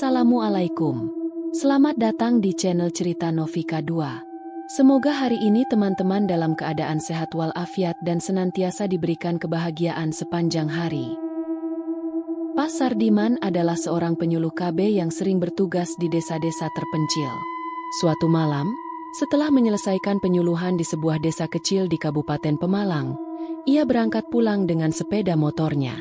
Assalamualaikum. Selamat datang di channel Cerita Novika 2. Semoga hari ini teman-teman dalam keadaan sehat walafiat dan senantiasa diberikan kebahagiaan sepanjang hari. Pak Sardiman adalah seorang penyuluh KB yang sering bertugas di desa-desa terpencil. Suatu malam, setelah menyelesaikan penyuluhan di sebuah desa kecil di Kabupaten Pemalang, ia berangkat pulang dengan sepeda motornya.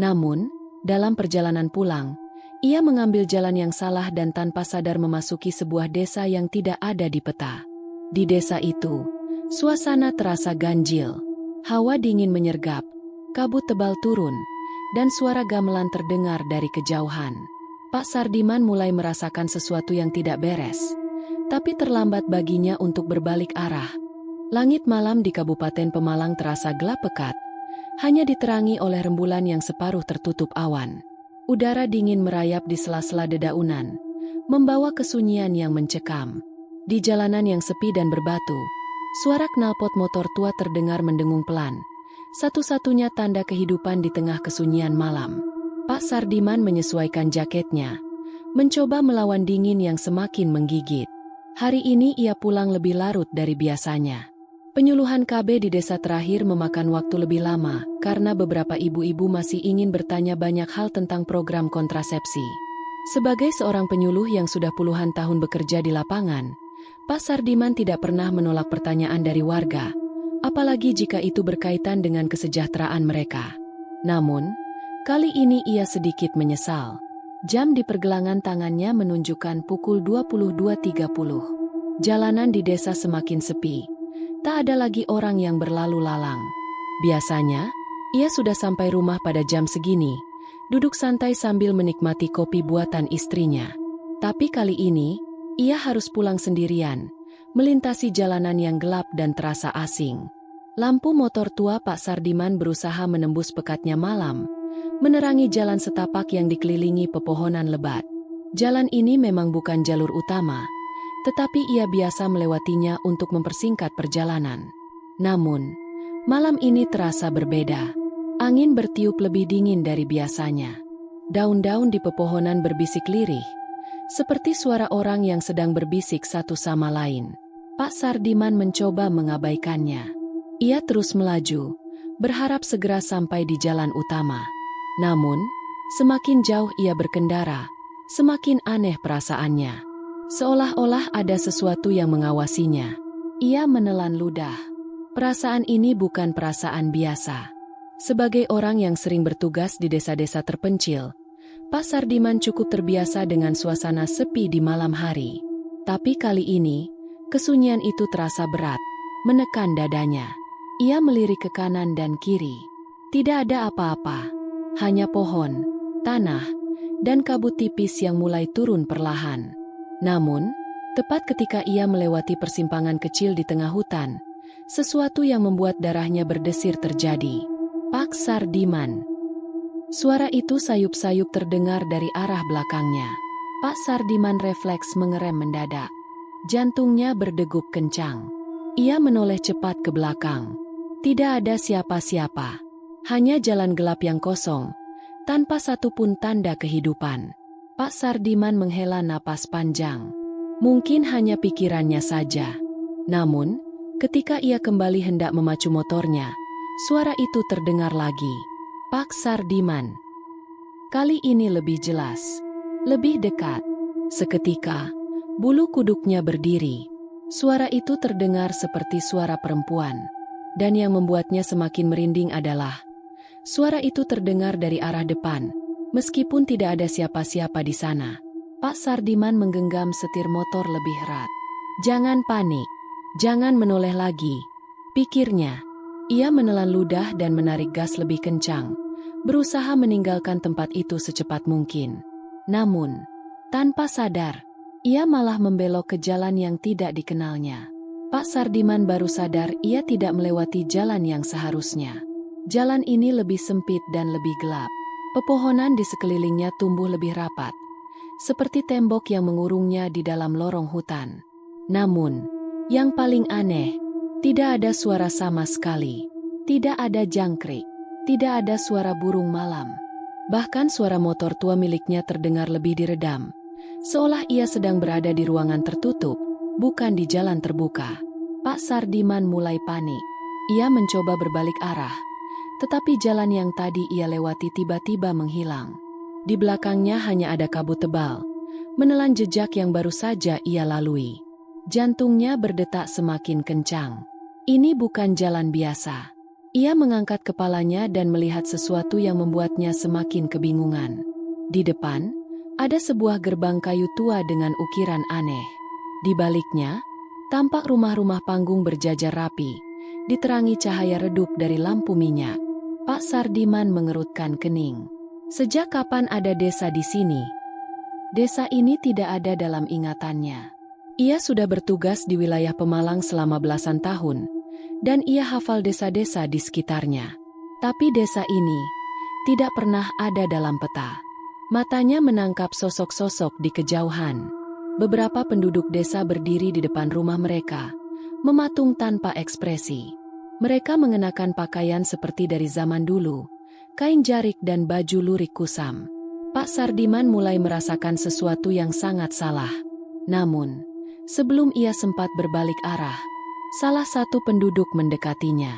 Namun, dalam perjalanan pulang, ia mengambil jalan yang salah dan tanpa sadar memasuki sebuah desa yang tidak ada di peta. Di desa itu, suasana terasa ganjil, hawa dingin menyergap, kabut tebal turun, dan suara gamelan terdengar dari kejauhan. Pak Sardiman mulai merasakan sesuatu yang tidak beres, tapi terlambat baginya untuk berbalik arah. Langit malam di Kabupaten Pemalang terasa gelap pekat, hanya diterangi oleh rembulan yang separuh tertutup awan. Udara dingin merayap di sela-sela dedaunan, membawa kesunyian yang mencekam. Di jalanan yang sepi dan berbatu, suara knalpot motor tua terdengar mendengung pelan, satu-satunya tanda kehidupan di tengah kesunyian malam. Pak Sardiman menyesuaikan jaketnya, mencoba melawan dingin yang semakin menggigit. Hari ini ia pulang lebih larut dari biasanya. Penyuluhan KB di desa terakhir memakan waktu lebih lama, karena beberapa ibu-ibu masih ingin bertanya banyak hal tentang program kontrasepsi. Sebagai seorang penyuluh yang sudah puluhan tahun bekerja di lapangan, Pak Sardiman tidak pernah menolak pertanyaan dari warga, apalagi jika itu berkaitan dengan kesejahteraan mereka. Namun, kali ini ia sedikit menyesal. Jam di pergelangan tangannya menunjukkan pukul 22.30. Jalanan di desa semakin sepi. Tak ada lagi orang yang berlalu lalang. Biasanya, ia sudah sampai rumah pada jam segini, duduk santai sambil menikmati kopi buatan istrinya. Tapi kali ini, ia harus pulang sendirian, melintasi jalanan yang gelap dan terasa asing. Lampu motor tua Pak Sardiman berusaha menembus pekatnya malam, menerangi jalan setapak yang dikelilingi pepohonan lebat. Jalan ini memang bukan jalur utama, tetapi ia biasa melewatinya untuk mempersingkat perjalanan. Namun, malam ini terasa berbeda. Angin bertiup lebih dingin dari biasanya. Daun-daun di pepohonan berbisik lirih, seperti suara orang yang sedang berbisik satu sama lain. Pak Sardiman mencoba mengabaikannya. Ia terus melaju, berharap segera sampai di jalan utama. Namun, semakin jauh ia berkendara, semakin aneh perasaannya. Seolah-olah ada sesuatu yang mengawasinya. Ia menelan ludah. Perasaan ini bukan perasaan biasa. Sebagai orang yang sering bertugas di desa-desa terpencil, Pak Sardiman cukup terbiasa dengan suasana sepi di malam hari. Tapi kali ini, kesunyian itu terasa berat, menekan dadanya. Ia melirik ke kanan dan kiri. Tidak ada apa-apa, hanya pohon, tanah, dan kabut tipis yang mulai turun perlahan. Namun, tepat ketika ia melewati persimpangan kecil di tengah hutan, sesuatu yang membuat darahnya berdesir terjadi. Pak Sardiman. Suara itu sayup-sayup terdengar dari arah belakangnya. Pak Sardiman refleks mengerem mendadak. Jantungnya berdegup kencang. Ia menoleh cepat ke belakang. Tidak ada siapa-siapa. Hanya jalan gelap yang kosong, tanpa satupun tanda kehidupan. Pak Sardiman menghela napas panjang. Mungkin hanya pikirannya saja. Namun, ketika ia kembali hendak memacu motornya, suara itu terdengar lagi. Pak Sardiman. Kali ini lebih jelas, lebih dekat. Seketika, bulu kuduknya berdiri. Suara itu terdengar seperti suara perempuan. Dan yang membuatnya semakin merinding adalah, suara itu terdengar dari arah depan. Meskipun tidak ada siapa-siapa di sana, Pak Sardiman menggenggam setir motor lebih erat. Jangan panik, jangan menoleh lagi, pikirnya. Ia menelan ludah dan menarik gas lebih kencang, berusaha meninggalkan tempat itu secepat mungkin. Namun, tanpa sadar, ia malah membelok ke jalan yang tidak dikenalnya. Pak Sardiman baru sadar ia tidak melewati jalan yang seharusnya. Jalan ini lebih sempit dan lebih gelap. Pepohonan di sekelilingnya tumbuh lebih rapat, seperti tembok yang mengurungnya di dalam lorong hutan. Namun, yang paling aneh, tidak ada suara sama sekali. Tidak ada jangkrik, tidak ada suara burung malam. Bahkan suara motor tua miliknya terdengar lebih diredam, seolah ia sedang berada di ruangan tertutup, bukan di jalan terbuka. Pak Sardiman mulai panik. Ia mencoba berbalik arah, tetapi jalan yang tadi ia lewati tiba-tiba menghilang. Di belakangnya hanya ada kabut tebal, menelan jejak yang baru saja ia lalui. Jantungnya berdetak semakin kencang. Ini bukan jalan biasa. Ia mengangkat kepalanya dan melihat sesuatu yang membuatnya semakin kebingungan. Di depan, ada sebuah gerbang kayu tua dengan ukiran aneh. Di baliknya, tampak rumah-rumah panggung berjajar rapi, diterangi cahaya redup dari lampu minyak. Pak Sardiman mengerutkan kening. Sejak kapan ada desa di sini? Desa ini tidak ada dalam ingatannya. Ia sudah bertugas di wilayah Pemalang selama belasan tahun, dan ia hafal desa-desa di sekitarnya. Tapi desa ini tidak pernah ada dalam peta. Matanya menangkap sosok-sosok di kejauhan. Beberapa penduduk desa berdiri di depan rumah mereka, mematung tanpa ekspresi. Mereka mengenakan pakaian seperti dari zaman dulu, kain jarik dan baju lurik kusam. Pak Sardiman mulai merasakan sesuatu yang sangat salah. Namun, sebelum ia sempat berbalik arah, salah satu penduduk mendekatinya.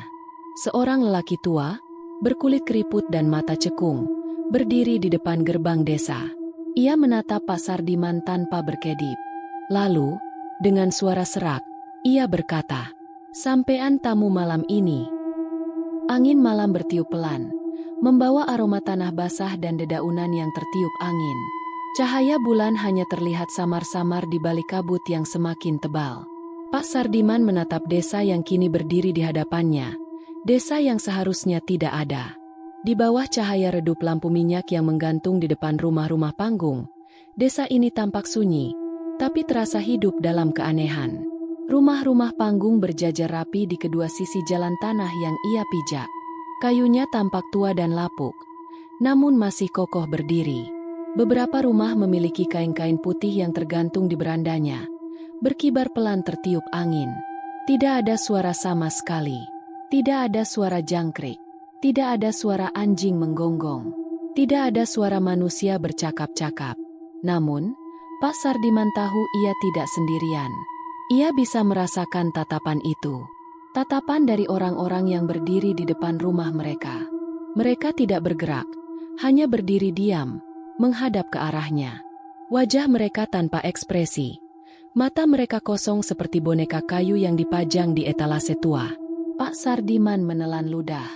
Seorang lelaki tua, berkulit keriput dan mata cekung, berdiri di depan gerbang desa. Ia menatap Pak Sardiman tanpa berkedip. Lalu, dengan suara serak, ia berkata, "Sampean tamu malam ini." Angin malam bertiup pelan, membawa aroma tanah basah dan dedaunan yang tertiup angin. Cahaya bulan hanya terlihat samar-samar di balik kabut yang semakin tebal. Pak Sardiman menatap desa yang kini berdiri di hadapannya, desa yang seharusnya tidak ada. Di bawah cahaya redup lampu minyak yang menggantung di depan rumah-rumah panggung, desa ini tampak sunyi, tapi terasa hidup dalam keanehan. Rumah-rumah panggung berjajar rapi di kedua sisi jalan tanah yang ia pijak. Kayunya tampak tua dan lapuk, namun masih kokoh berdiri. Beberapa rumah memiliki kain-kain putih yang tergantung di berandanya, berkibar pelan tertiup angin. Tidak ada suara sama sekali. Tidak ada suara jangkrik. Tidak ada suara anjing menggonggong. Tidak ada suara manusia bercakap-cakap. Namun, Pak Sardiman tahu ia tidak sendirian. Ia bisa merasakan tatapan itu. Tatapan dari orang-orang yang berdiri di depan rumah mereka. Mereka tidak bergerak, hanya berdiri diam, menghadap ke arahnya. Wajah mereka tanpa ekspresi. Mata mereka kosong seperti boneka kayu yang dipajang di etalase tua. Pak Sardiman menelan ludah.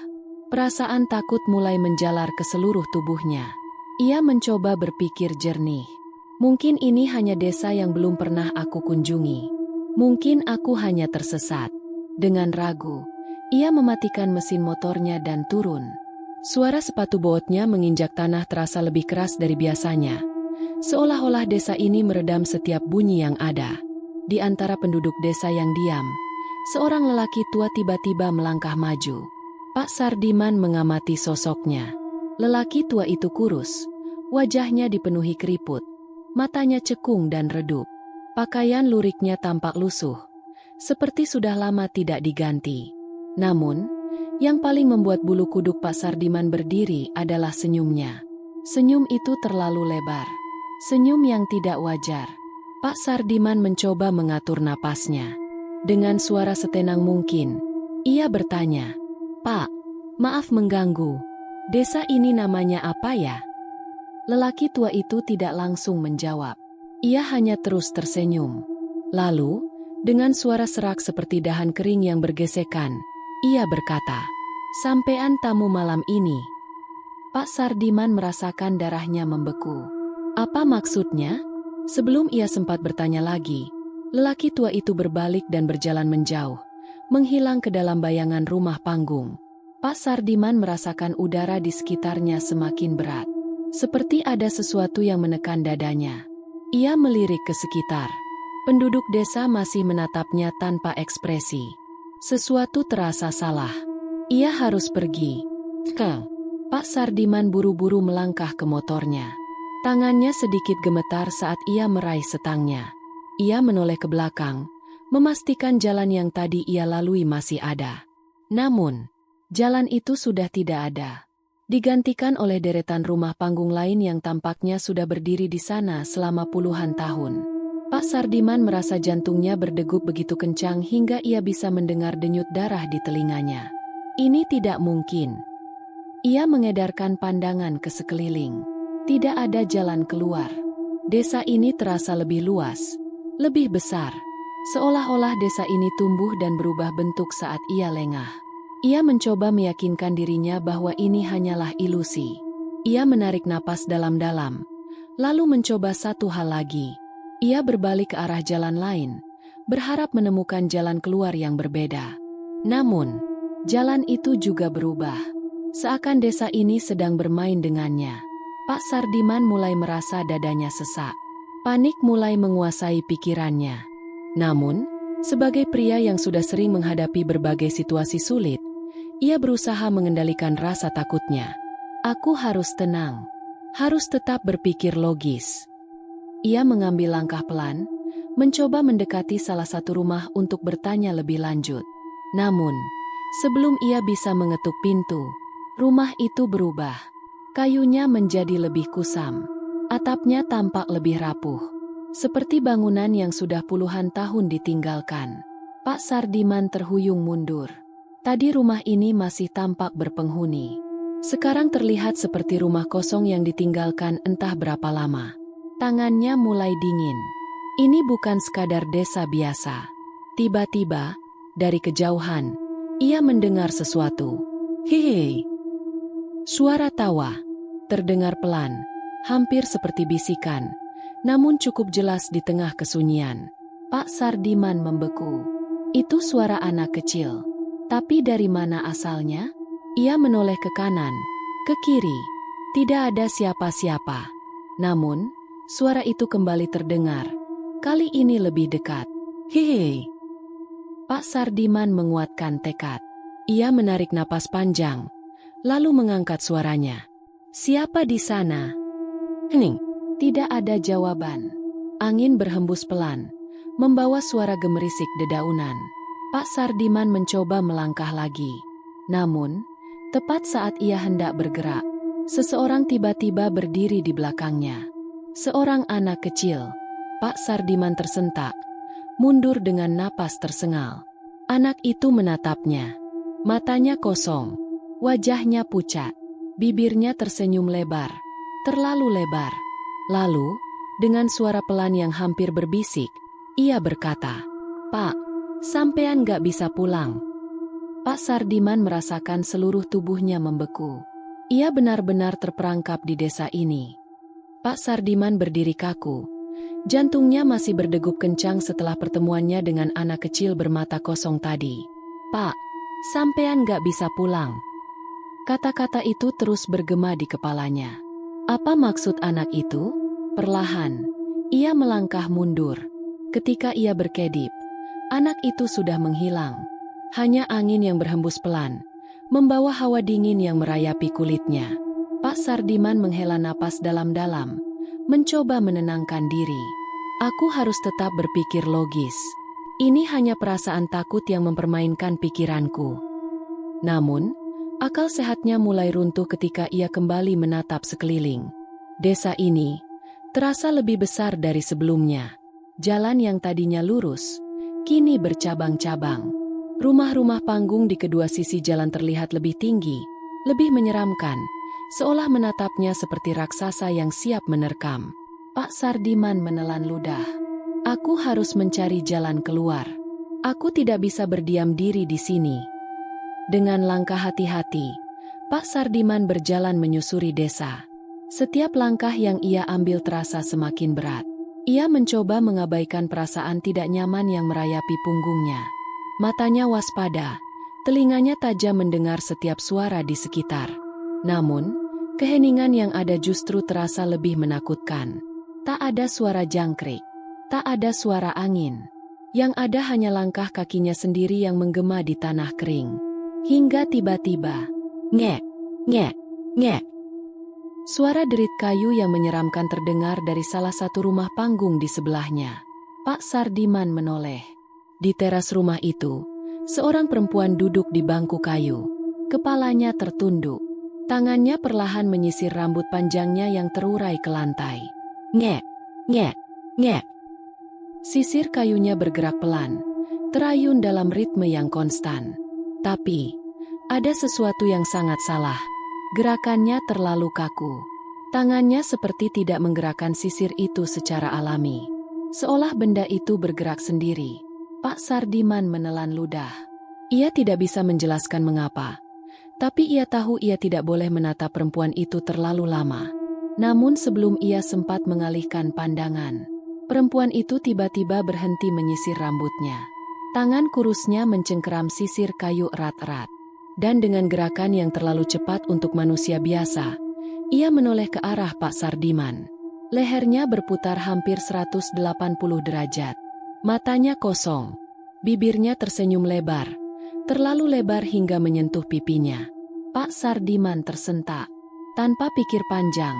Perasaan takut mulai menjalar ke seluruh tubuhnya. Ia mencoba berpikir jernih. Mungkin ini hanya desa yang belum pernah aku kunjungi. Mungkin aku hanya tersesat. Dengan ragu, ia mematikan mesin motornya dan turun. Suara sepatu botnya menginjak tanah terasa lebih keras dari biasanya. Seolah-olah desa ini meredam setiap bunyi yang ada. Di antara penduduk desa yang diam, seorang lelaki tua tiba-tiba melangkah maju. Pak Sardiman mengamati sosoknya. Lelaki tua itu kurus, wajahnya dipenuhi keriput, matanya cekung dan redup. Pakaian luriknya tampak lusuh, seperti sudah lama tidak diganti. Namun, yang paling membuat bulu kuduk Pak Sardiman berdiri adalah senyumnya. Senyum itu terlalu lebar. Senyum yang tidak wajar. Pak Sardiman mencoba mengatur napasnya. Dengan suara setenang mungkin, ia bertanya, "Pak, maaf mengganggu. Desa ini namanya apa ya?" Lelaki tua itu tidak langsung menjawab. Ia hanya terus tersenyum. Lalu, dengan suara serak seperti dahan kering yang bergesekan, ia berkata, "Sampean tamu malam ini." Pak Sardiman merasakan darahnya membeku. Apa maksudnya? Sebelum ia sempat bertanya lagi, lelaki tua itu berbalik dan berjalan menjauh, menghilang ke dalam bayangan rumah panggung. Pak Sardiman merasakan udara di sekitarnya semakin berat. Seperti ada sesuatu yang menekan dadanya. Ia melirik ke sekitar. Penduduk desa masih menatapnya tanpa ekspresi. Sesuatu terasa salah. Ia harus pergi. Pak Sardiman buru-buru melangkah ke motornya. Tangannya sedikit gemetar saat ia meraih setangnya. Ia menoleh ke belakang, memastikan jalan yang tadi ia lalui masih ada. Namun, jalan itu sudah tidak ada. digantikan oleh deretan rumah panggung lain yang tampaknya sudah berdiri di sana selama puluhan tahun. Pak Sardiman merasa jantungnya berdegup begitu kencang hingga ia bisa mendengar denyut darah di telinganya. Ini tidak mungkin. Ia mengedarkan pandangan ke sekeliling. Tidak ada jalan keluar. Desa ini terasa lebih luas, lebih besar. Seolah-olah desa ini tumbuh dan berubah bentuk saat ia lengah. Ia mencoba meyakinkan dirinya bahwa ini hanyalah ilusi. Ia menarik napas dalam-dalam, lalu mencoba satu hal lagi. Ia berbalik ke arah jalan lain, berharap menemukan jalan keluar yang berbeda. Namun, jalan itu juga berubah. Seakan desa ini sedang bermain dengannya. Pak Sardiman mulai merasa dadanya sesak. Panik mulai menguasai pikirannya. Namun, sebagai pria yang sudah sering menghadapi berbagai situasi sulit, ia berusaha mengendalikan rasa takutnya. Aku harus tenang, harus tetap berpikir logis. Ia mengambil langkah pelan, mencoba mendekati salah satu rumah untuk bertanya lebih lanjut. Namun, sebelum ia bisa mengetuk pintu, rumah itu berubah. Kayunya menjadi lebih kusam. Atapnya tampak lebih rapuh. Seperti bangunan yang sudah puluhan tahun ditinggalkan. Pak Sardiman terhuyung mundur. Tadi rumah ini masih tampak berpenghuni. Sekarang terlihat seperti rumah kosong yang ditinggalkan entah berapa lama. Tangannya mulai dingin. Ini bukan sekadar desa biasa. Tiba-tiba, dari kejauhan, ia mendengar sesuatu. Hehehe. Suara tawa, terdengar pelan, hampir seperti bisikan, namun cukup jelas di tengah kesunyian. Pak Sardiman membeku. Itu suara anak kecil. Tapi dari mana asalnya? Ia menoleh ke kanan, ke kiri. Tidak ada siapa-siapa. Namun, suara itu kembali terdengar. Kali ini lebih dekat. Hehehe. Pak Sardiman menguatkan tekad. Ia menarik napas panjang, lalu mengangkat suaranya. Siapa di sana? Hening. Tidak ada jawaban. Angin berhembus pelan, membawa suara gemerisik dedaunan. Pak Sardiman mencoba melangkah lagi. Namun, tepat saat ia hendak bergerak, seseorang tiba-tiba berdiri di belakangnya. Seorang anak kecil. Pak Sardiman tersentak, mundur dengan napas tersengal. Anak itu menatapnya. Matanya kosong, wajahnya pucat, bibirnya tersenyum lebar, terlalu lebar. Lalu, dengan suara pelan yang hampir berbisik, ia berkata, "Pak, sampean gak bisa pulang." Pak Sardiman merasakan seluruh tubuhnya membeku. Ia benar-benar terperangkap di desa ini. Pak Sardiman berdiri kaku. Jantungnya masih berdegup kencang setelah pertemuannya dengan anak kecil bermata kosong tadi. "Pak, sampean gak bisa pulang." Kata-kata itu terus bergema di kepalanya. Apa maksud anak itu? Perlahan, ia melangkah mundur. Ketika ia berkedip, anak itu sudah menghilang. Hanya angin yang berhembus pelan, membawa hawa dingin yang merayapi kulitnya. Pak Sardiman menghela napas dalam-dalam, mencoba menenangkan diri. Aku harus tetap berpikir logis. Ini hanya perasaan takut yang mempermainkan pikiranku. Namun, akal sehatnya mulai runtuh ketika ia kembali menatap sekeliling. Desa ini terasa lebih besar dari sebelumnya. Jalan yang tadinya lurus, kini bercabang-cabang. Rumah-rumah panggung di kedua sisi jalan terlihat lebih tinggi, lebih menyeramkan, seolah menatapnya seperti raksasa yang siap menerkam. Pak Sardiman menelan ludah. Aku harus mencari jalan keluar. Aku tidak bisa berdiam diri di sini. Dengan langkah hati-hati, Pak Sardiman berjalan menyusuri desa. Setiap langkah yang ia ambil terasa semakin berat. Ia mencoba mengabaikan perasaan tidak nyaman yang merayapi punggungnya. Matanya waspada, telinganya tajam mendengar setiap suara di sekitar. Namun, keheningan yang ada justru terasa lebih menakutkan. Tak ada suara jangkrik, tak ada suara angin. Yang ada hanya langkah kakinya sendiri yang menggema di tanah kering. Hingga tiba-tiba, ngek, ngek, ngek. Suara derit kayu yang menyeramkan terdengar dari salah satu rumah panggung di sebelahnya. Pak Sardiman menoleh. Di teras rumah itu, seorang perempuan duduk di bangku kayu. Kepalanya tertunduk. Tangannya perlahan menyisir rambut panjangnya yang terurai ke lantai. Ngek, ngek, ngek. Sisir kayunya bergerak pelan, terayun dalam ritme yang konstan. Tapi, ada sesuatu yang sangat salah. Gerakannya terlalu kaku. Tangannya seperti tidak menggerakkan sisir itu secara alami. Seolah benda itu bergerak sendiri. Pak Sardiman menelan ludah. Ia tidak bisa menjelaskan mengapa. Tapi ia tahu ia tidak boleh menatap perempuan itu terlalu lama. Namun sebelum ia sempat mengalihkan pandangan, perempuan itu tiba-tiba berhenti menyisir rambutnya. Tangan kurusnya mencengkeram sisir kayu erat-erat. Dan dengan gerakan yang terlalu cepat untuk manusia biasa, ia menoleh ke arah Pak Sardiman. Lehernya berputar hampir 180 derajat. Matanya kosong. Bibirnya tersenyum lebar. Terlalu lebar hingga menyentuh pipinya. Pak Sardiman tersentak. Tanpa pikir panjang,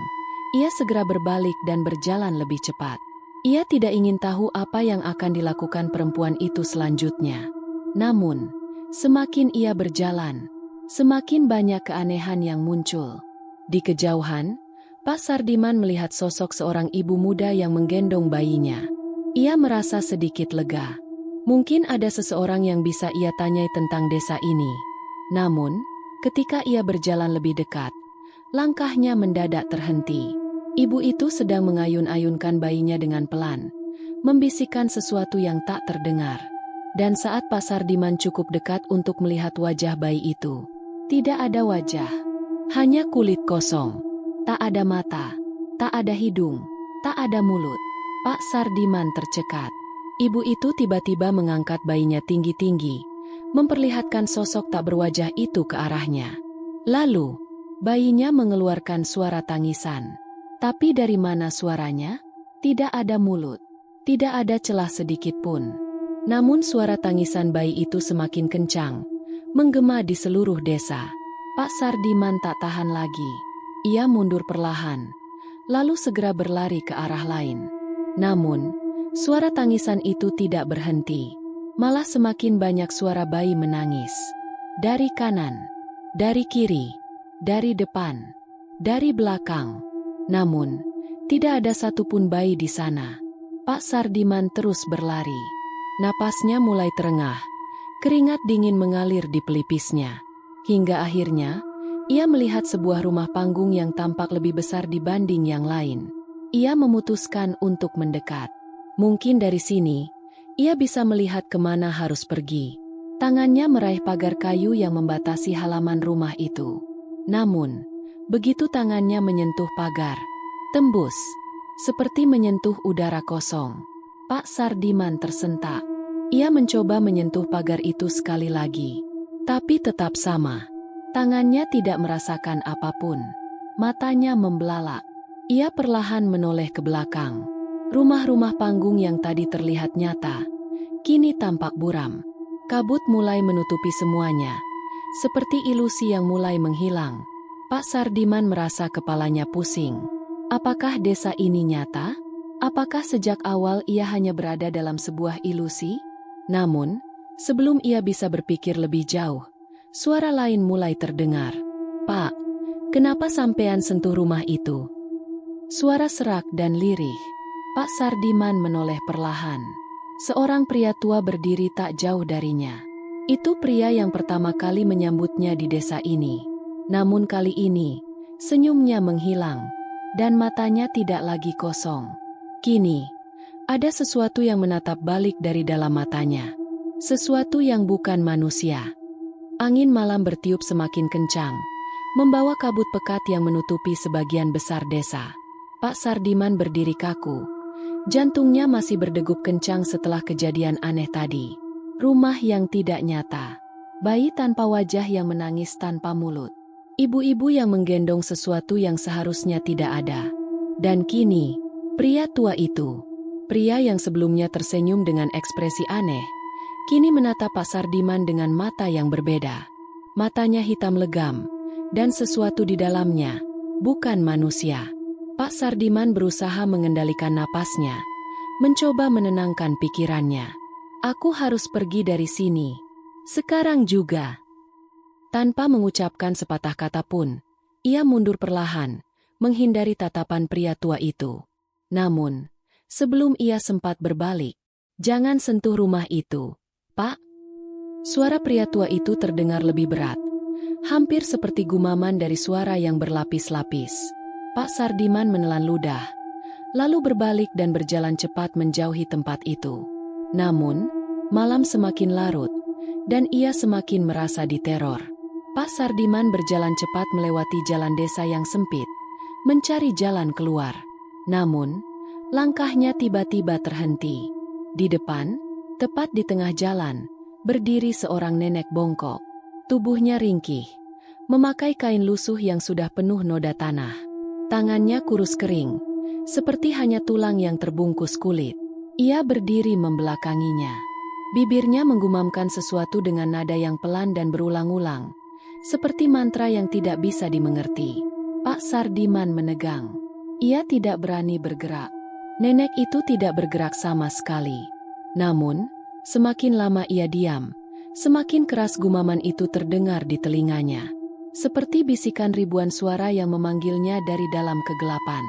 ia segera berbalik dan berjalan lebih cepat. Ia tidak ingin tahu apa yang akan dilakukan perempuan itu selanjutnya. Namun, semakin ia berjalan, semakin banyak keanehan yang muncul. Di kejauhan, Pak Sardiman melihat sosok seorang ibu muda yang menggendong bayinya. Ia merasa sedikit lega. Mungkin ada seseorang yang bisa ia tanyai tentang desa ini. Namun, ketika ia berjalan lebih dekat, langkahnya mendadak terhenti. Ibu itu sedang mengayun-ayunkan bayinya dengan pelan, membisikkan sesuatu yang tak terdengar. Dan saat Pak Sardiman cukup dekat untuk melihat wajah bayi itu, tidak ada wajah. Hanya kulit kosong. Tak ada mata, tak ada hidung, tak ada mulut. Pak Sardiman tercekat. Ibu itu tiba-tiba mengangkat bayinya tinggi-tinggi, memperlihatkan sosok tak berwajah itu ke arahnya. Lalu, bayinya mengeluarkan suara tangisan. Tapi dari mana suaranya? Tidak ada mulut, tidak ada celah sedikit pun. Namun suara tangisan bayi itu semakin kencang, menggema di seluruh desa. Pak Sardiman tak tahan lagi. Ia mundur perlahan, lalu segera berlari ke arah lain. Namun, suara tangisan itu tidak berhenti. Malah semakin banyak suara bayi menangis. Dari kanan, dari kiri, dari depan, dari belakang. Namun, tidak ada satupun bayi di sana. Pak Sardiman terus berlari. Napasnya mulai terengah. Keringat dingin mengalir di pelipisnya. Hingga akhirnya, ia melihat sebuah rumah panggung yang tampak lebih besar dibanding yang lain. Ia memutuskan untuk mendekat. Mungkin dari sini, ia bisa melihat kemana harus pergi. Tangannya meraih pagar kayu yang membatasi halaman rumah itu. Namun, begitu tangannya menyentuh pagar, tembus, seperti menyentuh udara kosong. Pak Sardiman tersentak. Ia mencoba menyentuh pagar itu sekali lagi. Tapi tetap sama. Tangannya tidak merasakan apapun. Matanya membelalak. Ia perlahan menoleh ke belakang. Rumah-rumah panggung yang tadi terlihat nyata, kini tampak buram. Kabut mulai menutupi semuanya. Seperti ilusi yang mulai menghilang. Pak Sardiman merasa kepalanya pusing. Apakah desa ini nyata? Apakah sejak awal ia hanya berada dalam sebuah ilusi? Namun, sebelum ia bisa berpikir lebih jauh, suara lain mulai terdengar. "Pak, kenapa sampean sentuh rumah itu?" Suara serak dan lirih. Pak Sardiman menoleh perlahan. Seorang pria tua berdiri tak jauh darinya. Itu pria yang pertama kali menyambutnya di desa ini. Namun kali ini, senyumnya menghilang, dan matanya tidak lagi kosong. Kini, ada sesuatu yang menatap balik dari dalam matanya. Sesuatu yang bukan manusia. Angin malam bertiup semakin kencang, membawa kabut pekat yang menutupi sebagian besar desa. Pak Sardiman berdiri kaku. Jantungnya masih berdegup kencang setelah kejadian aneh tadi. Rumah yang tidak nyata. Bayi tanpa wajah yang menangis tanpa mulut. Ibu-ibu yang menggendong sesuatu yang seharusnya tidak ada. Dan kini, pria tua itu, pria yang sebelumnya tersenyum dengan ekspresi aneh, kini menatap Pak Sardiman dengan mata yang berbeda. Matanya hitam legam, dan sesuatu di dalamnya, bukan manusia. Pak Sardiman berusaha mengendalikan napasnya, mencoba menenangkan pikirannya. "Aku harus pergi dari sini. Sekarang juga." Tanpa mengucapkan sepatah kata pun, Ia mundur perlahan, menghindari tatapan pria tua itu. Namun, sebelum ia sempat berbalik, "Jangan sentuh rumah itu, Pak." Suara pria tua itu terdengar lebih berat, hampir seperti gumaman dari suara yang berlapis-lapis. Pak Sardiman menelan ludah, lalu berbalik dan berjalan cepat menjauhi tempat itu. Namun, malam semakin larut, dan ia semakin merasa diteror. Pak Sardiman berjalan cepat melewati jalan desa yang sempit, mencari jalan keluar. Namun, langkahnya tiba-tiba terhenti. Di depan, tepat di tengah jalan, berdiri seorang nenek bongkok. Tubuhnya ringkih, memakai kain lusuh yang sudah penuh noda tanah. Tangannya kurus kering, seperti hanya tulang yang terbungkus kulit. Ia berdiri membelakanginya. Bibirnya menggumamkan sesuatu dengan nada yang pelan dan berulang-ulang, seperti mantra yang tidak bisa dimengerti. Pak Sardiman menegang. Ia tidak berani bergerak. Nenek itu tidak bergerak sama sekali. Namun, semakin lama ia diam, semakin keras gumaman itu terdengar di telinganya. Seperti bisikan ribuan suara yang memanggilnya dari dalam kegelapan.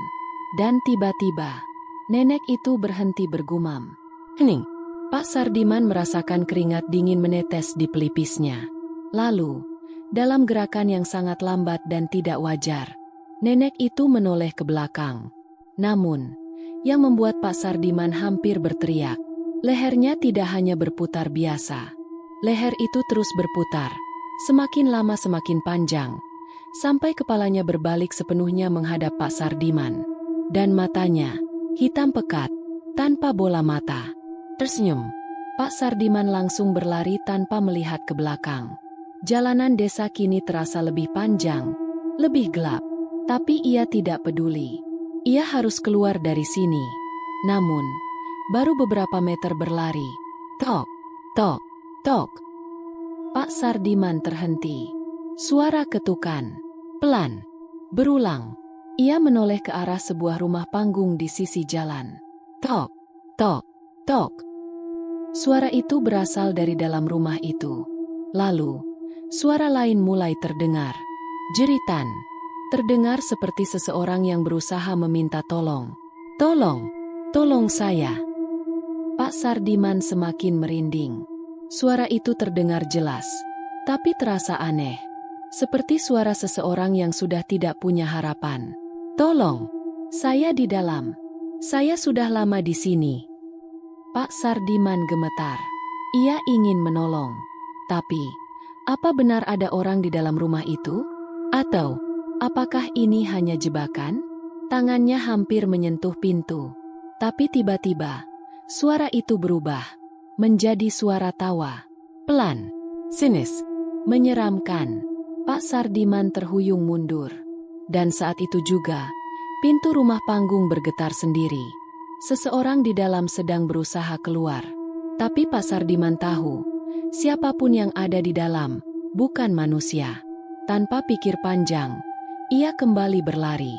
Dan tiba-tiba, nenek itu berhenti bergumam. "Hening." Pak Sardiman merasakan keringat dingin menetes di pelipisnya. Lalu, dalam gerakan yang sangat lambat dan tidak wajar, nenek itu menoleh ke belakang. Namun, yang membuat Pak Sardiman hampir berteriak, lehernya tidak hanya berputar biasa. Leher itu terus berputar, semakin lama semakin panjang, sampai kepalanya berbalik sepenuhnya menghadap Pak Sardiman. Dan matanya, hitam pekat, tanpa bola mata, tersenyum. Pak Sardiman langsung berlari tanpa melihat ke belakang. Jalanan desa kini terasa lebih panjang, lebih gelap, tapi ia tidak peduli. Ia harus keluar dari sini. Namun, baru beberapa meter berlari. Tok, tok, tok. Pak Sardiman terhenti. Suara ketukan, pelan, berulang. Ia menoleh ke arah sebuah rumah panggung di sisi jalan. Tok, tok, tok. Suara itu berasal dari dalam rumah itu. Lalu, suara lain mulai terdengar. Jeritan. Terdengar seperti seseorang yang berusaha meminta tolong. "Tolong, tolong saya." Pak Sardiman semakin merinding. Suara itu terdengar jelas, tapi terasa aneh. Seperti suara seseorang yang sudah tidak punya harapan. "Tolong, saya di dalam. Saya sudah lama di sini." Pak Sardiman gemetar. Ia ingin menolong. Tapi, apa benar ada orang di dalam rumah itu? Atau, apakah ini hanya jebakan? Tangannya hampir menyentuh pintu. Tapi tiba-tiba, suara itu berubah menjadi suara tawa. Pelan, sinis, menyeramkan. Pak Sardiman terhuyung mundur. Dan saat itu juga, pintu rumah panggung bergetar sendiri. Seseorang di dalam sedang berusaha keluar. Tapi Pak Sardiman tahu, siapapun yang ada di dalam, bukan manusia. Tanpa pikir panjang, ia kembali berlari.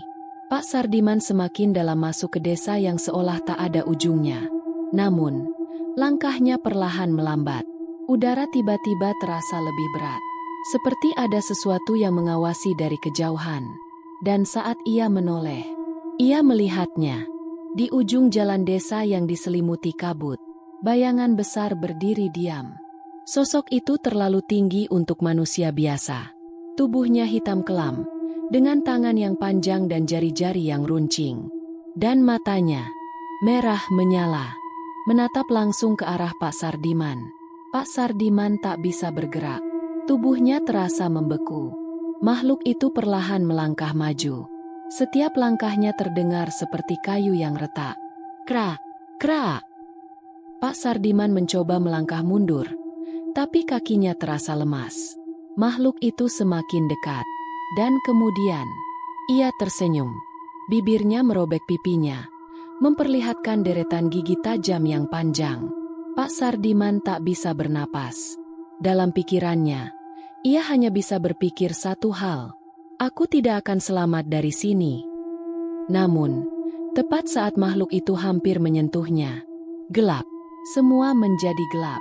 Pak Sardiman semakin dalam masuk ke desa yang seolah tak ada ujungnya. Namun, langkahnya perlahan melambat. Udara tiba-tiba terasa lebih berat. Seperti ada sesuatu yang mengawasi dari kejauhan. Dan saat ia menoleh, ia melihatnya. Di ujung jalan desa yang diselimuti kabut, bayangan besar berdiri diam. Sosok itu terlalu tinggi untuk manusia biasa. Tubuhnya hitam kelam, dengan tangan yang panjang dan jari-jari yang runcing. Dan matanya, merah menyala, menatap langsung ke arah Pak Sardiman. Pak Sardiman tak bisa bergerak. Tubuhnya terasa membeku. Makhluk itu perlahan melangkah maju. Setiap langkahnya terdengar seperti kayu yang retak. Krak, krak. Pak Sardiman mencoba melangkah mundur, tapi kakinya terasa lemas. Makhluk itu semakin dekat. Dan kemudian, ia tersenyum. Bibirnya merobek pipinya, memperlihatkan deretan gigi tajam yang panjang. Pak Sardiman tak bisa bernapas. Dalam pikirannya, ia hanya bisa berpikir satu hal. Aku tidak akan selamat dari sini. Namun, tepat saat makhluk itu hampir menyentuhnya, gelap. Semua menjadi gelap.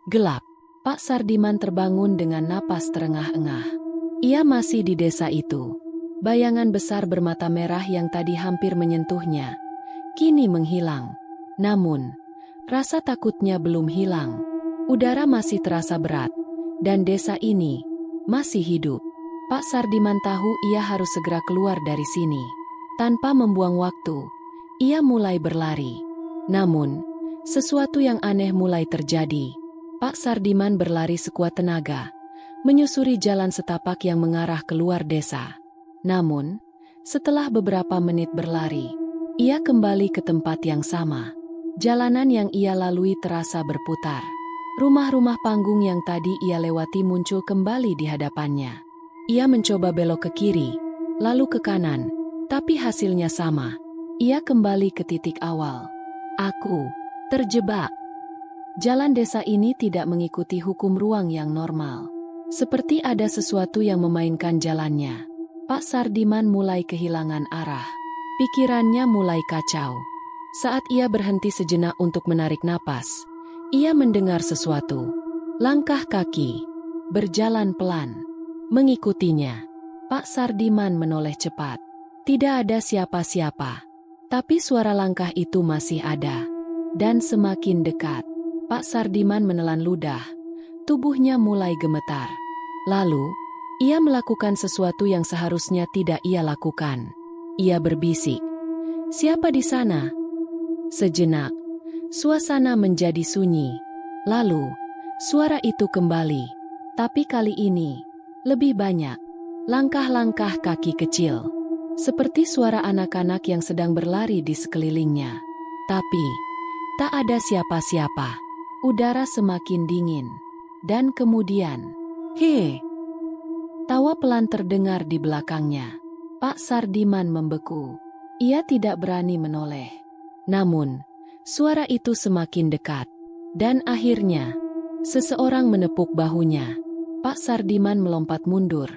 Gelap. Pak Sardiman terbangun dengan napas terengah-engah. Ia masih di desa itu. Bayangan besar bermata merah yang tadi hampir menyentuhnya, kini menghilang. Namun, rasa takutnya belum hilang. Udara masih terasa berat, dan desa ini masih hidup. Pak Sardiman tahu ia harus segera keluar dari sini. Tanpa membuang waktu, ia mulai berlari. Namun, sesuatu yang aneh mulai terjadi. Pak Sardiman berlari sekuat tenaga, menyusuri jalan setapak yang mengarah keluar desa. Namun, setelah beberapa menit berlari, ia kembali ke tempat yang sama. Jalanan yang ia lalui terasa berputar. Rumah-rumah panggung yang tadi ia lewati muncul kembali di hadapannya. Ia mencoba belok ke kiri, lalu ke kanan, tapi hasilnya sama. Ia kembali ke titik awal. Aku terjebak. Jalan desa ini tidak mengikuti hukum ruang yang normal. Seperti ada sesuatu yang memainkan jalannya. Pak Sardiman mulai kehilangan arah. Pikirannya mulai kacau. Saat ia berhenti sejenak untuk menarik napas, ia mendengar sesuatu. Langkah kaki berjalan pelan, mengikutinya. Pak Sardiman menoleh cepat. Tidak ada siapa-siapa, tapi suara langkah itu masih ada, dan semakin dekat. Pak Sardiman menelan ludah, tubuhnya mulai gemetar. Lalu, ia melakukan sesuatu yang seharusnya tidak ia lakukan. Ia berbisik, "Siapa di sana?" Sejenak, suasana menjadi sunyi. Lalu, suara itu kembali. Tapi kali ini, lebih banyak. Langkah-langkah kaki kecil. Seperti suara anak-anak yang sedang berlari di sekelilingnya. Tapi, tak ada siapa-siapa. Udara semakin dingin. Dan kemudian, "Hei!" Tawa pelan terdengar di belakangnya. Pak Sardiman membeku. Ia tidak berani menoleh. Namun, suara itu semakin dekat. Dan akhirnya, seseorang menepuk bahunya. Pak Sardiman melompat mundur,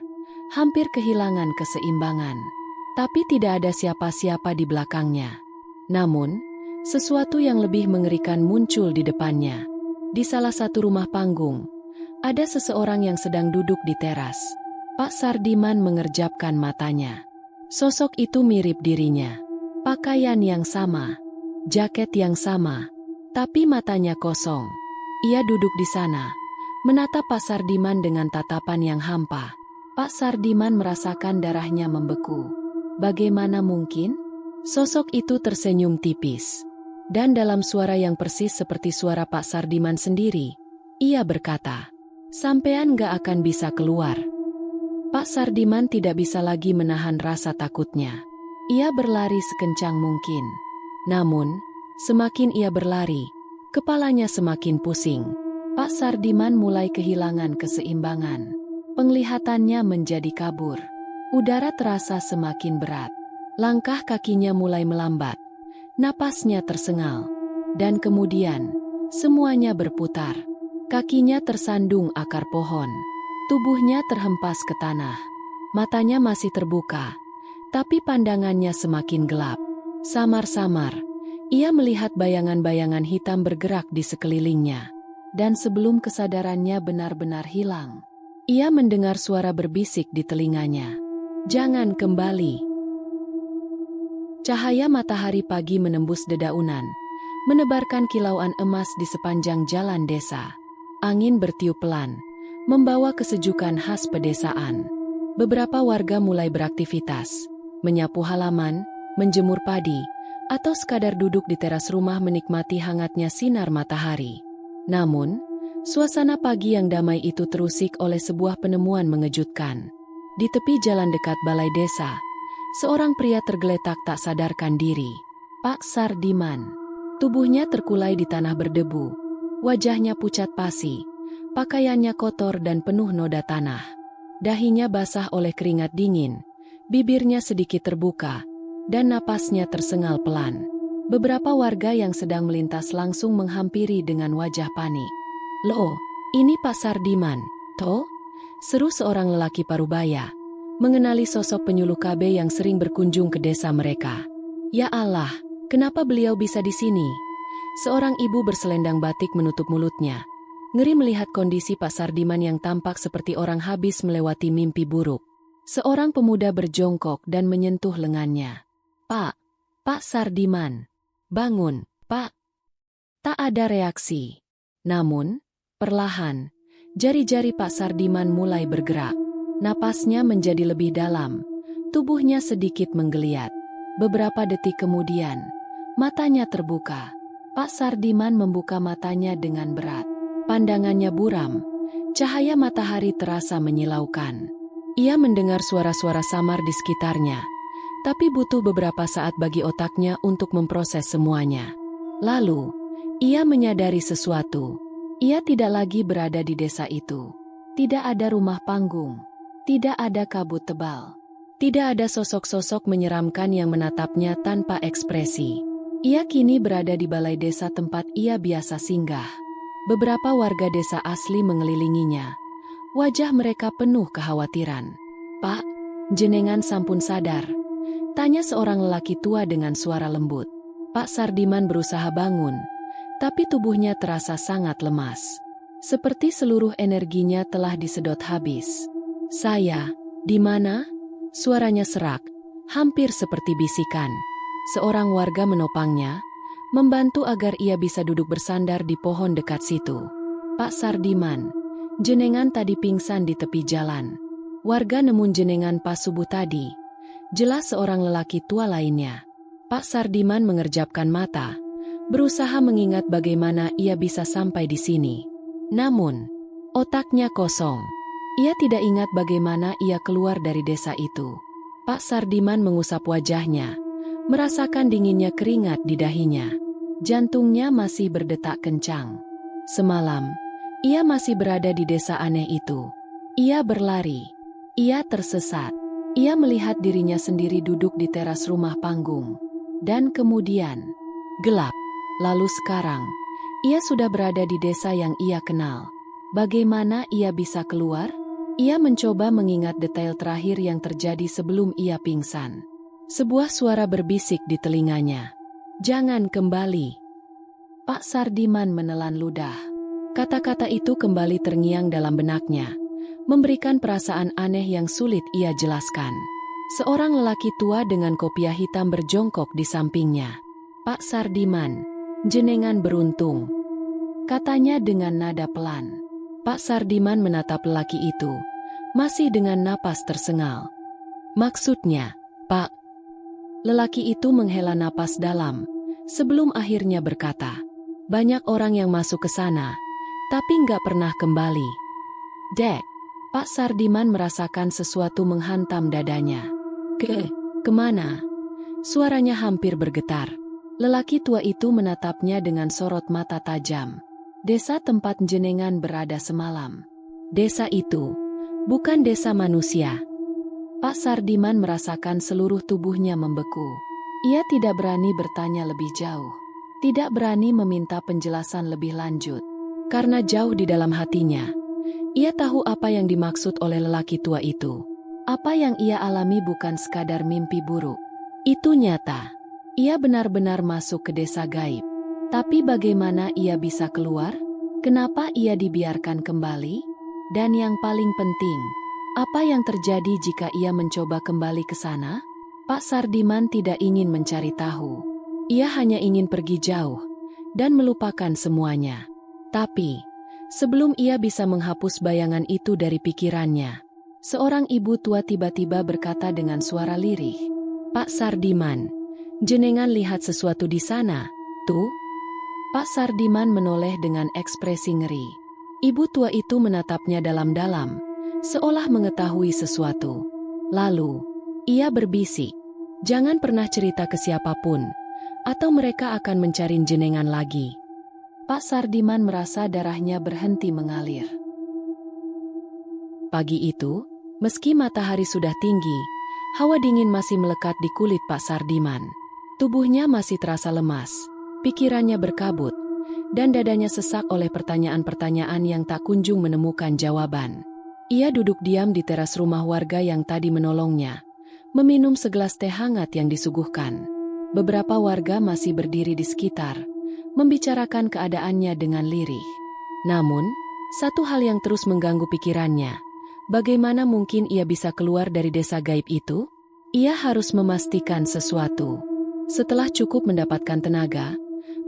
hampir kehilangan keseimbangan. Tapi tidak ada siapa-siapa di belakangnya. Namun, sesuatu yang lebih mengerikan muncul di depannya. Di salah satu rumah panggung, ada seseorang yang sedang duduk di teras. Pak Sardiman mengerjapkan matanya. Sosok itu mirip dirinya. Pakaian yang sama, jaket yang sama, tapi matanya kosong. Ia duduk di sana, menatap Pak Sardiman dengan tatapan yang hampa. Pak Sardiman merasakan darahnya membeku. Bagaimana mungkin? Sosok itu tersenyum tipis. Dan dalam suara yang persis seperti suara Pak Sardiman sendiri, ia berkata, "Sampean gak akan bisa keluar." Pak Sardiman tidak bisa lagi menahan rasa takutnya. Ia berlari sekencang mungkin. Namun, semakin ia berlari, kepalanya semakin pusing. Pak Sardiman mulai kehilangan keseimbangan. Penglihatannya menjadi kabur. Udara terasa semakin berat. Langkah kakinya mulai melambat. Napasnya tersengal. Dan kemudian, semuanya berputar. Kakinya tersandung akar pohon. Tubuhnya terhempas ke tanah. Matanya masih terbuka, tapi pandangannya semakin gelap. Samar-samar, ia melihat bayangan-bayangan hitam bergerak di sekelilingnya. Dan sebelum kesadarannya benar-benar hilang, ia mendengar suara berbisik di telinganya. "Jangan kembali." Cahaya matahari pagi menembus dedaunan, menebarkan kilauan emas di sepanjang jalan desa. Angin bertiup pelan, membawa kesejukan khas pedesaan. Beberapa warga mulai beraktivitas, menyapu halaman, menjemur padi, atau sekadar duduk di teras rumah menikmati hangatnya sinar matahari. Namun, suasana pagi yang damai itu terusik oleh sebuah penemuan mengejutkan. Di tepi jalan dekat balai desa, seorang pria tergeletak tak sadarkan diri. Pak Sardiman. Tubuhnya terkulai di tanah berdebu, wajahnya pucat pasi. Pakaiannya kotor dan penuh noda tanah. Dahinya basah oleh keringat dingin, bibirnya sedikit terbuka, dan napasnya tersengal pelan. Beberapa warga yang sedang melintas langsung menghampiri dengan wajah panik. "Loh, ini Pak Sardiman, toh?" seru seorang lelaki parubaya, mengenali sosok penyuluh KB yang sering berkunjung ke desa mereka. "Ya Allah, kenapa beliau bisa di sini?" Seorang ibu berselendang batik menutup mulutnya. Ngeri melihat kondisi Pak Sardiman yang tampak seperti orang habis melewati mimpi buruk. Seorang pemuda berjongkok dan menyentuh lengannya. Pak Sardiman. Bangun, Pak." Tak ada reaksi. Namun, perlahan, jari-jari Pak Sardiman mulai bergerak. Napasnya menjadi lebih dalam. Tubuhnya sedikit menggeliat. Beberapa detik kemudian, matanya terbuka. Pak Sardiman membuka matanya dengan berat. Pandangannya buram. Cahaya matahari terasa menyilaukan. Ia mendengar suara-suara samar di sekitarnya. Tapi butuh beberapa saat bagi otaknya untuk memproses semuanya. Lalu, ia menyadari sesuatu. Ia tidak lagi berada di desa itu. Tidak ada rumah panggung. Tidak ada kabut tebal. Tidak ada sosok-sosok menyeramkan yang menatapnya tanpa ekspresi. Ia kini berada di balai desa tempat ia biasa singgah. Beberapa warga desa asli mengelilinginya. Wajah mereka penuh kekhawatiran. "Pak, jenengan sampun sadar?" tanya seorang lelaki tua dengan suara lembut. Pak Sardiman berusaha bangun, tapi tubuhnya terasa sangat lemas. Seperti seluruh energinya telah disedot habis. "Saya, di mana?" Suaranya serak, hampir seperti bisikan. Seorang warga menopangnya, membantu agar ia bisa duduk bersandar di pohon dekat situ. "Pak Sardiman, jenengan tadi pingsan di tepi jalan. Warga nemun jenengan pas subuh tadi," jelas seorang lelaki tua lainnya. Pak Sardiman mengerjapkan mata, berusaha mengingat bagaimana ia bisa sampai di sini. Namun, otaknya kosong. Ia tidak ingat bagaimana ia keluar dari desa itu. Pak Sardiman mengusap wajahnya, merasakan dinginnya keringat di dahinya. Jantungnya masih berdetak kencang. Semalam, ia masih berada di desa aneh itu. Ia berlari. Ia tersesat. Ia melihat dirinya sendiri duduk di teras rumah panggung. Dan kemudian, gelap. Lalu sekarang, ia sudah berada di desa yang ia kenal. Bagaimana ia bisa keluar? Ia mencoba mengingat detail terakhir yang terjadi sebelum ia pingsan. Sebuah suara berbisik di telinganya. "Jangan kembali." Pak Sardiman menelan ludah. Kata-kata itu kembali terngiang dalam benaknya, memberikan perasaan aneh yang sulit ia jelaskan. Seorang lelaki tua dengan kopiah hitam berjongkok di sampingnya. "Pak Sardiman, jenengan beruntung," katanya dengan nada pelan. Pak Sardiman menatap lelaki itu, masih dengan napas tersengal. "Maksudnya, Pak?" Lelaki itu menghela napas dalam, sebelum akhirnya berkata, "Banyak orang yang masuk ke sana, tapi nggak pernah kembali." "Dek." Pak Sardiman merasakan sesuatu menghantam dadanya. Kemana?" Suaranya hampir bergetar. Lelaki tua itu menatapnya dengan sorot mata tajam. "Desa tempat jenengan berada semalam." "Desa itu bukan desa manusia." Pak Sardiman merasakan seluruh tubuhnya membeku. Ia tidak berani bertanya lebih jauh. Tidak berani meminta penjelasan lebih lanjut. Karena jauh di dalam hatinya, ia tahu apa yang dimaksud oleh lelaki tua itu. Apa yang ia alami bukan sekadar mimpi buruk. Itu nyata. Ia benar-benar masuk ke desa gaib. Tapi bagaimana ia bisa keluar? Kenapa ia dibiarkan kembali? Dan yang paling penting, apa yang terjadi jika ia mencoba kembali ke sana? Pak Sardiman tidak ingin mencari tahu. Ia hanya ingin pergi jauh dan melupakan semuanya. Tapi, sebelum ia bisa menghapus bayangan itu dari pikirannya, seorang ibu tua tiba-tiba berkata dengan suara lirih, "Pak Sardiman, jenengan lihat sesuatu di sana, tuh?" Pak Sardiman menoleh dengan ekspresi ngeri. Ibu tua itu menatapnya dalam-dalam, seolah mengetahui sesuatu. Lalu, ia berbisik, "Jangan pernah cerita ke siapapun, atau mereka akan mencari jenengan lagi." Pak Sardiman merasa darahnya berhenti mengalir. Pagi itu, meski matahari sudah tinggi, hawa dingin masih melekat di kulit Pak Sardiman. Tubuhnya masih terasa lemas, pikirannya berkabut, dan dadanya sesak oleh pertanyaan-pertanyaan yang tak kunjung menemukan jawaban. Ia duduk diam di teras rumah warga yang tadi menolongnya, meminum segelas teh hangat yang disuguhkan. Beberapa warga masih berdiri di sekitar, membicarakan keadaannya dengan lirih. Namun, satu hal yang terus mengganggu pikirannya. Bagaimana mungkin ia bisa keluar dari desa gaib itu? Ia harus memastikan sesuatu. Setelah cukup mendapatkan tenaga,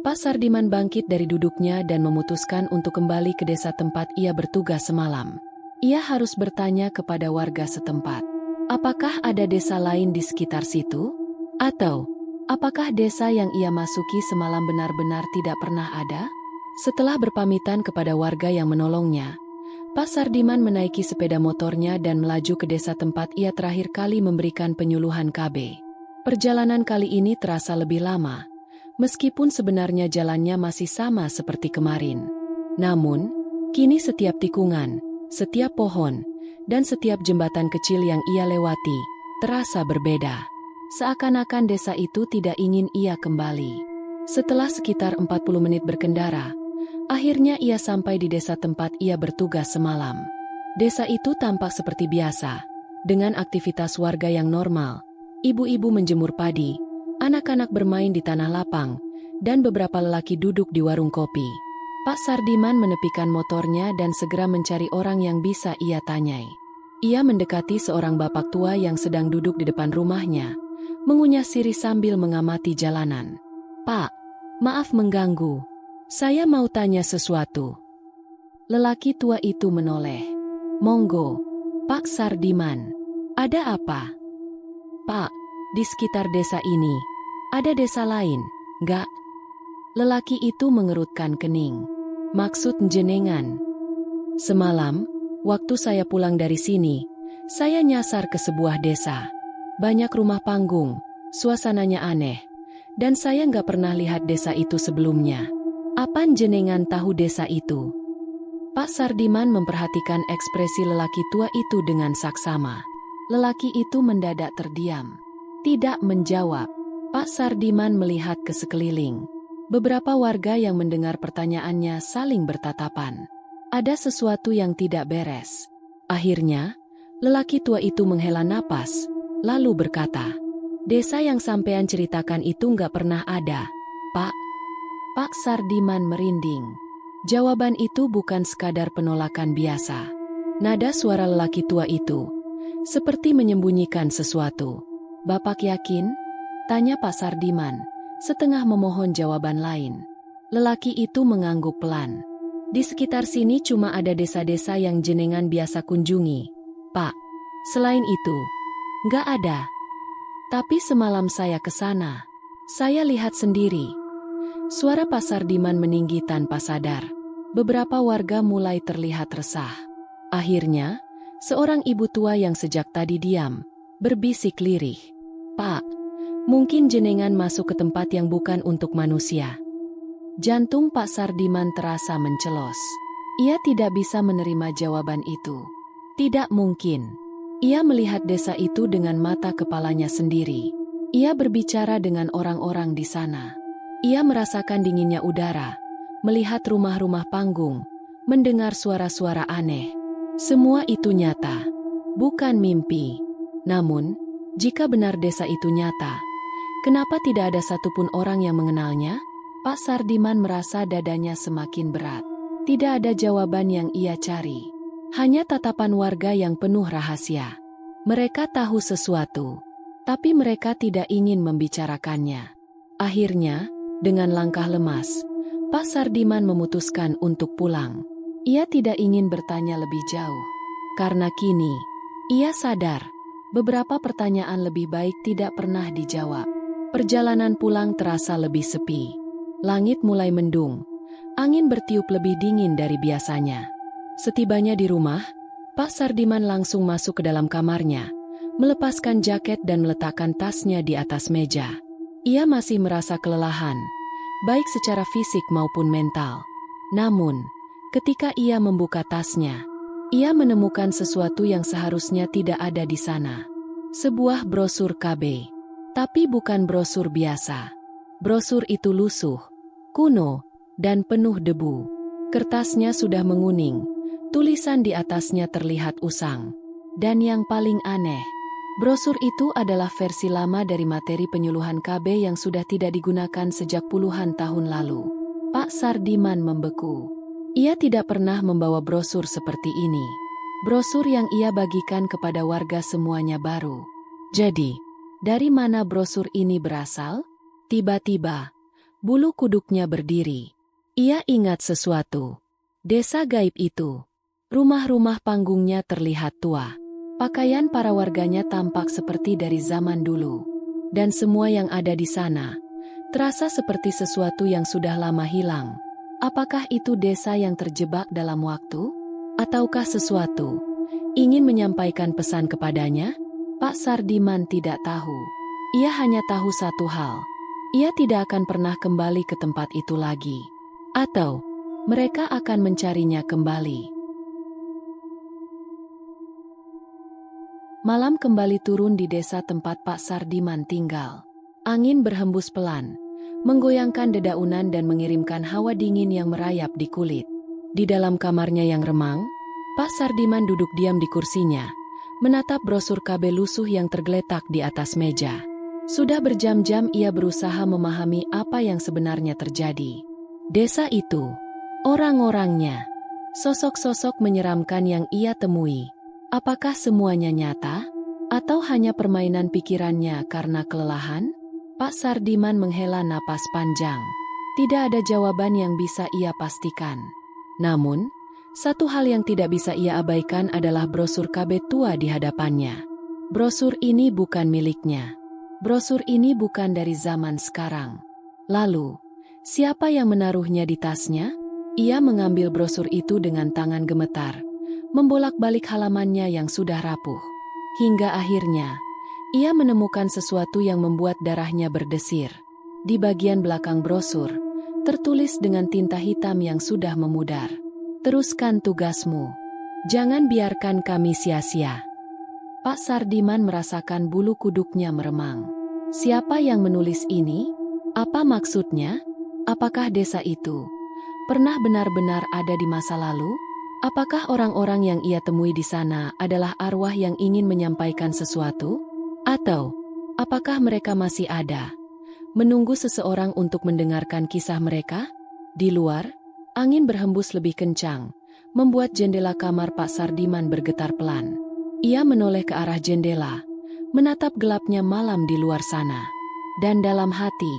Pak Sardiman bangkit dari duduknya dan memutuskan untuk kembali ke desa tempat ia bertugas semalam. Ia harus bertanya kepada warga setempat. Apakah ada desa lain di sekitar situ? Atau, apakah desa yang ia masuki semalam benar-benar tidak pernah ada? Setelah berpamitan kepada warga yang menolongnya, Pak Sardiman menaiki sepeda motornya dan melaju ke desa tempat ia terakhir kali memberikan penyuluhan KB. Perjalanan kali ini terasa lebih lama, meskipun sebenarnya jalannya masih sama seperti kemarin. Namun, kini setiap tikungan, setiap pohon, dan setiap jembatan kecil yang ia lewati, terasa berbeda. Seakan-akan desa itu tidak ingin ia kembali. Setelah sekitar 40 menit berkendara, akhirnya ia sampai di desa tempat ia bertugas semalam. Desa itu tampak seperti biasa, dengan aktivitas warga yang normal. Ibu-ibu menjemur padi, anak-anak bermain di tanah lapang, dan beberapa lelaki duduk di warung kopi. Pak Sardiman menepikan motornya dan segera mencari orang yang bisa ia tanyai. Ia mendekati seorang bapak tua yang sedang duduk di depan rumahnya, mengunyah sirih sambil mengamati jalanan. "Pak, maaf mengganggu. Saya mau tanya sesuatu." Lelaki tua itu menoleh. "Monggo, Pak Sardiman. Ada apa?" "Pak, di sekitar desa ini, ada desa lain, enggak?" Lelaki itu mengerutkan kening. "Maksud jenengan?" "Semalam, waktu saya pulang dari sini, saya nyasar ke sebuah desa. Banyak rumah panggung, suasananya aneh, dan saya nggak pernah lihat desa itu sebelumnya. Apaan jenengan tahu desa itu?" Pak Sardiman memperhatikan ekspresi lelaki tua itu dengan saksama. Lelaki itu mendadak terdiam, tidak menjawab. Pak Sardiman melihat ke sekeliling. Beberapa warga yang mendengar pertanyaannya saling bertatapan. Ada sesuatu yang tidak beres. Akhirnya, lelaki tua itu menghela napas, lalu berkata, "Desa yang sampean ceritakan itu nggak pernah ada, Pak." Pak Sardiman merinding. Jawaban itu bukan sekadar penolakan biasa. Nada suara lelaki tua itu seperti menyembunyikan sesuatu. "Bapak yakin?" tanya Pak Sardiman, setengah memohon jawaban lain. Lelaki itu mengangguk pelan. "Di sekitar sini cuma ada desa-desa yang jenengan biasa kunjungi, Pak. Selain itu, nggak ada. Tapi semalam saya ke sana. Saya lihat sendiri." Suara Pak Sardiman meninggi tanpa sadar. Beberapa warga mulai terlihat resah. Akhirnya, seorang ibu tua yang sejak tadi diam, berbisik lirih, "Pak, mungkin jenengan masuk ke tempat yang bukan untuk manusia." Jantung Pak Sardiman terasa mencelos. Ia tidak bisa menerima jawaban itu. Tidak mungkin. Ia melihat desa itu dengan mata kepalanya sendiri. Ia berbicara dengan orang-orang di sana. Ia merasakan dinginnya udara, melihat rumah-rumah panggung, mendengar suara-suara aneh. Semua itu nyata, bukan mimpi. Namun, jika benar desa itu nyata, kenapa tidak ada satupun orang yang mengenalnya? Pak Sardiman merasa dadanya semakin berat. Tidak ada jawaban yang ia cari. Hanya tatapan warga yang penuh rahasia. Mereka tahu sesuatu, tapi mereka tidak ingin membicarakannya. Akhirnya, dengan langkah lemas, Pak Sardiman memutuskan untuk pulang. Ia tidak ingin bertanya lebih jauh, karena kini ia sadar beberapa pertanyaan lebih baik tidak pernah dijawab. Perjalanan pulang terasa lebih sepi. Langit mulai mendung, angin bertiup lebih dingin dari biasanya. Setibanya di rumah, Pak Sardiman langsung masuk ke dalam kamarnya, melepaskan jaket dan meletakkan tasnya di atas meja. Ia masih merasa kelelahan, baik secara fisik maupun mental. Namun, ketika ia membuka tasnya, ia menemukan sesuatu yang seharusnya tidak ada di sana. Sebuah brosur KB. Tapi bukan brosur biasa. Brosur itu lusuh, kuno, dan penuh debu. Kertasnya sudah menguning, tulisan di atasnya terlihat usang. Dan yang paling aneh, brosur itu adalah versi lama dari materi penyuluhan KB yang sudah tidak digunakan sejak puluhan tahun lalu. Pak Sardiman membeku. Ia tidak pernah membawa brosur seperti ini. Brosur yang ia bagikan kepada warga semuanya baru. Jadi, dari mana brosur ini berasal? Tiba-tiba, bulu kuduknya berdiri. Ia ingat sesuatu. Desa gaib itu. Rumah-rumah panggungnya terlihat tua. Pakaian para warganya tampak seperti dari zaman dulu. Dan semua yang ada di sana terasa seperti sesuatu yang sudah lama hilang. Apakah itu desa yang terjebak dalam waktu? Ataukah sesuatu ingin menyampaikan pesan kepadanya? Pak Sardiman tidak tahu. Ia hanya tahu satu hal. Ia tidak akan pernah kembali ke tempat itu lagi. Atau mereka akan mencarinya kembali. Malam kembali turun di desa tempat Pak Sardiman tinggal. Angin berhembus pelan, menggoyangkan dedaunan dan mengirimkan hawa dingin yang merayap di kulit. Di dalam kamarnya yang remang, Pak Sardiman duduk diam di kursinya, menatap brosur KB lusuh yang tergeletak di atas meja. Sudah berjam-jam ia berusaha memahami apa yang sebenarnya terjadi. Desa itu, orang-orangnya, sosok-sosok menyeramkan yang ia temui. Apakah semuanya nyata? Atau hanya permainan pikirannya karena kelelahan? Pak Sardiman menghela napas panjang. Tidak ada jawaban yang bisa ia pastikan. Namun, satu hal yang tidak bisa ia abaikan adalah brosur KB tua di hadapannya. Brosur ini bukan miliknya. Brosur ini bukan dari zaman sekarang. Lalu, siapa yang menaruhnya di tasnya? Ia mengambil brosur itu dengan tangan gemetar, membolak-balik halamannya yang sudah rapuh. Hingga akhirnya, ia menemukan sesuatu yang membuat darahnya berdesir. Di bagian belakang brosur, tertulis dengan tinta hitam yang sudah memudar. Teruskan tugasmu. Jangan biarkan kami sia-sia. Pak Sardiman merasakan bulu kuduknya meremang. Siapa yang menulis ini? Apa maksudnya? Apakah desa itu pernah benar-benar ada di masa lalu? Apakah orang-orang yang ia temui di sana adalah arwah yang ingin menyampaikan sesuatu? Atau, apakah mereka masih ada, menunggu seseorang untuk mendengarkan kisah mereka? Di luar, angin berhembus lebih kencang, membuat jendela kamar Pak Sardiman bergetar pelan. Ia menoleh ke arah jendela, menatap gelapnya malam di luar sana. Dan dalam hati,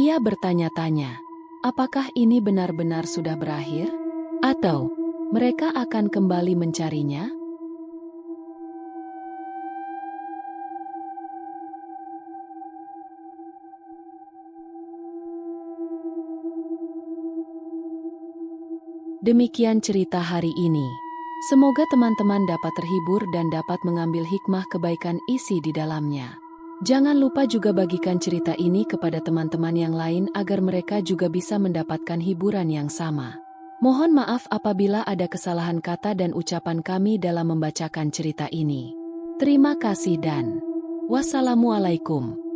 ia bertanya-tanya, apakah ini benar-benar sudah berakhir? Atau mereka akan kembali mencarinya? Demikian cerita hari ini. Semoga teman-teman dapat terhibur dan dapat mengambil hikmah kebaikan isi di dalamnya. Jangan lupa juga bagikan cerita ini kepada teman-teman yang lain agar mereka juga bisa mendapatkan hiburan yang sama. Mohon maaf apabila ada kesalahan kata dan ucapan kami dalam membacakan cerita ini. Terima kasih dan wassalamualaikum.